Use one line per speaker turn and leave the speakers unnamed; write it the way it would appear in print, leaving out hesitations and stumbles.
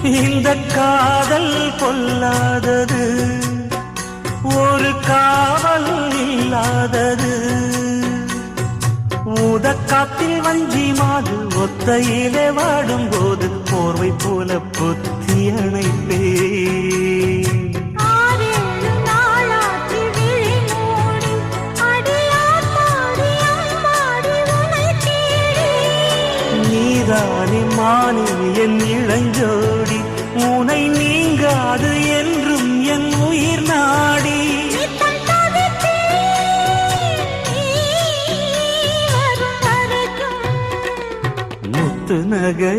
இந்த காதல் கொல்லாதது, ஒரு காவல் இல்லாதது. ஊதக்காத்தில் வஞ்சி மாது ஒத்தையிலே வாடும் போது போர்வை போல புத்தி அணைப்பே. நீதானே மானே என் இளஞ்சோடி, உனை நீங்காது என்றும் என் உயிர் நாடி. முத்து நகை